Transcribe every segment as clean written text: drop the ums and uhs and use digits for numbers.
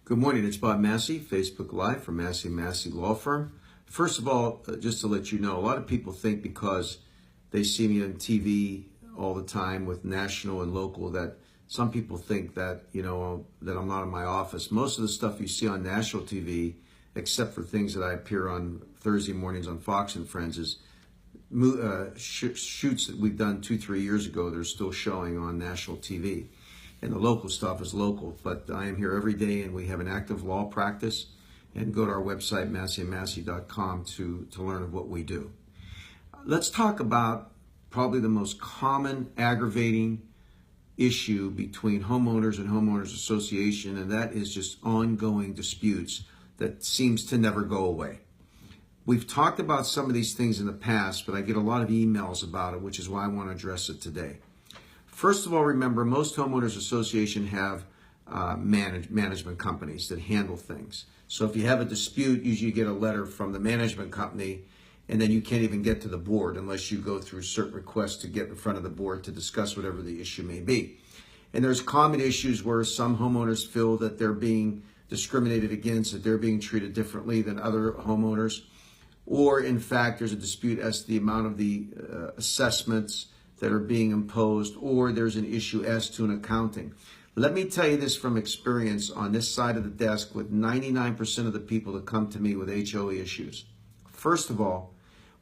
Good morning, it's Bob Massey, Facebook Live from Massey Law Firm. First of all, just to let you know, a lot of people think because they see me on TV all the time with national and local that some people think that, that I'm not in my office. Most of the stuff you see on national TV, except for things that I appear on Thursday mornings on Fox and Friends, is shoots that we've done 2-3 years ago. They're still showing on national TV. And the local stuff is local, but I am here every day and we have an active law practice. And go to our website, masseymassey.com, to learn of what we do. Let's talk about probably the most common aggravating issue between homeowners and homeowners association, and that is just ongoing disputes that seems to never go away. We've talked about some of these things in the past, but I get a lot of emails about it, which is why I want to address it today. First of all, remember, most homeowners association have management companies that handle things. So if you have a dispute, usually you get a letter from the management company, and then you can't even get to the board unless you go through certain requests to get in front of the board to discuss whatever the issue may be. And there's common issues where some homeowners feel that they're being discriminated against, that they're being treated differently than other homeowners, or in fact, there's a dispute as to the amount of the assessments that are being imposed, or there's an issue as to an accounting. Let me tell you this from experience on this side of the desk with 99% of the people that come to me with HOA issues. First of all,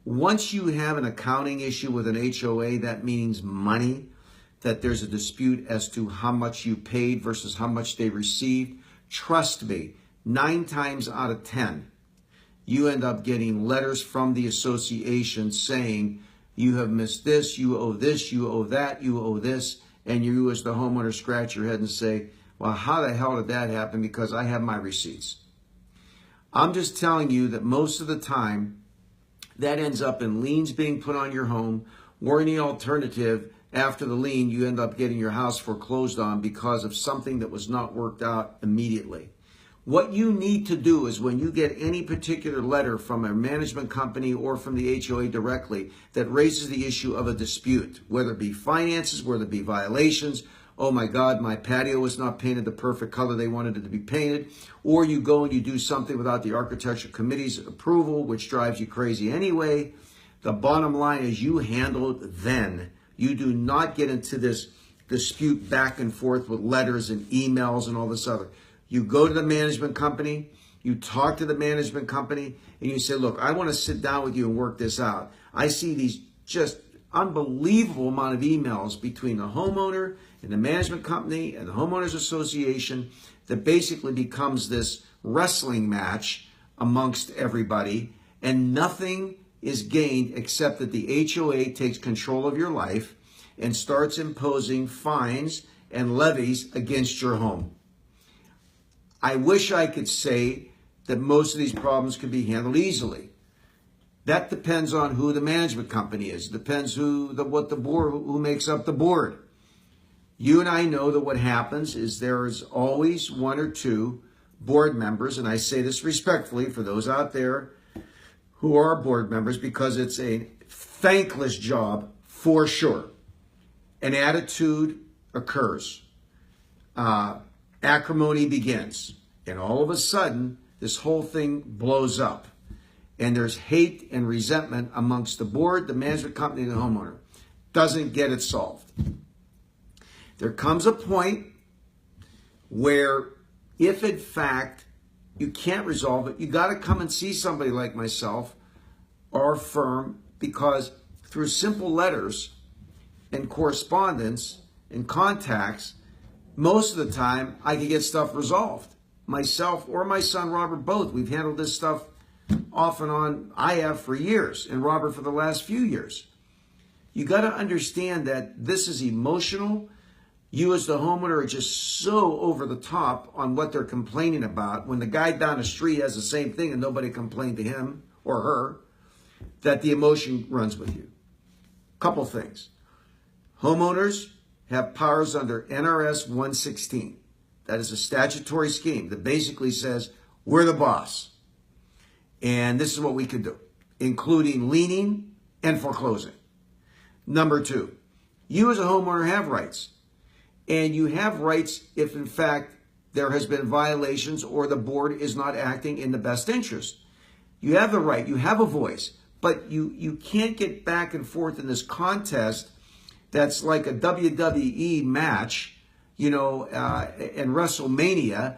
once you have an accounting issue with an HOA, that means money, that there's a dispute as to how much you paid versus how much they received. Trust me, 9 times out of 10, you end up getting letters from the association saying, you have missed this, you owe this, you owe that, you owe this, and you as the homeowner scratch your head and say, well, how the hell did that happen? Because I have my receipts. I'm just telling you that most of the time, that ends up in liens being put on your home, or in the alternative, after the lien, you end up getting your house foreclosed on because of something that was not worked out immediately. What you need to do is when you get any particular letter from a management company or from the HOA directly that raises the issue of a dispute, whether it be finances, whether it be violations, oh my God, my patio was not painted the perfect color they wanted it to be painted, or you go and you do something without the architecture committee's approval, which drives you crazy anyway, the bottom line is you handle it then. You do not get into this dispute back and forth with letters and emails and all this other. You go to the management company, you talk to the management company, and you say, look, I want to sit down with you and work this out. I see these just unbelievable amount of emails between the homeowner and the management company and the homeowners association that basically becomes this wrestling match amongst everybody, and nothing is gained except that the HOA takes control of your life and starts imposing fines and levies against your home. I wish I could say that most of these problems can be handled easily. That depends on who the management company is. It depends who makes up the board. You and I know that what happens is there is always 1 or 2 board members, and I say this respectfully for those out there who are board members because it's a thankless job for sure. An attitude occurs. Acrimony begins, and all of a sudden, this whole thing blows up, and there's hate and resentment amongst the board, the management company, and the homeowner. Doesn't get it solved. There comes a point where, if in fact you can't resolve it, you got to come and see somebody like myself or a firm, because through simple letters and correspondence and contacts, most of the time, I can get stuff resolved. Myself or my son, Robert, both. We've handled this stuff off and on. I have for years, and Robert for the last few years. You got to understand that this is emotional. You as the homeowner are just so over the top on what they're complaining about when the guy down the street has the same thing and nobody complained to him or her, that the emotion runs with you. Couple things. Homeowners have powers under NRS 116. That is a statutory scheme that basically says we're the boss. And this is what we can do, including liening and foreclosing. Number 2, you as a homeowner have rights. And you have rights if, in fact, there has been violations or the board is not acting in the best interest. You have the right, you have a voice, but you can't get back and forth in this contest that's like a WWE match, and WrestleMania,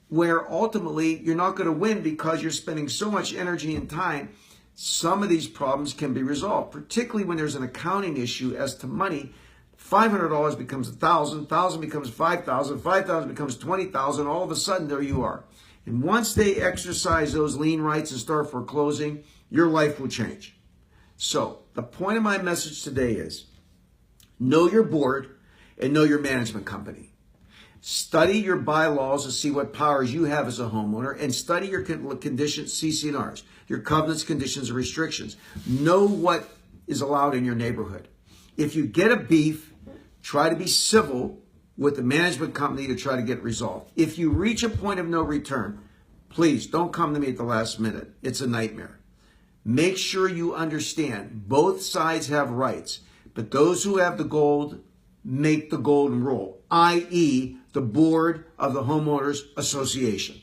where ultimately you're not going to win because you're spending so much energy and time. Some of these problems can be resolved, particularly when there's an accounting issue as to money. $500 becomes $1,000, $1,000 becomes $5,000, $5,000 becomes $20,000. All of a sudden, there you are. And once they exercise those lien rights and start foreclosing, your life will change. So the point of my message today is know your board and know your management company. Study your bylaws to see what powers you have as a homeowner, and study your conditions, CC&Rs, your covenants, conditions, and restrictions. Know what is allowed in your neighborhood. If you get a beef, try to be civil with the management company to try to get resolved. If you reach a point of no return, please don't come to me at the last minute. It's a nightmare. Make sure you understand both sides have rights, but those who have the gold make the golden rule, i.e. the board of the Homeowners Association.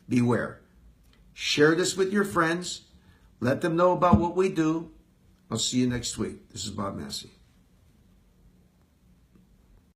Beware. Share this with your friends. Let them know about what we do. I'll see you next week. This is Bob Massey.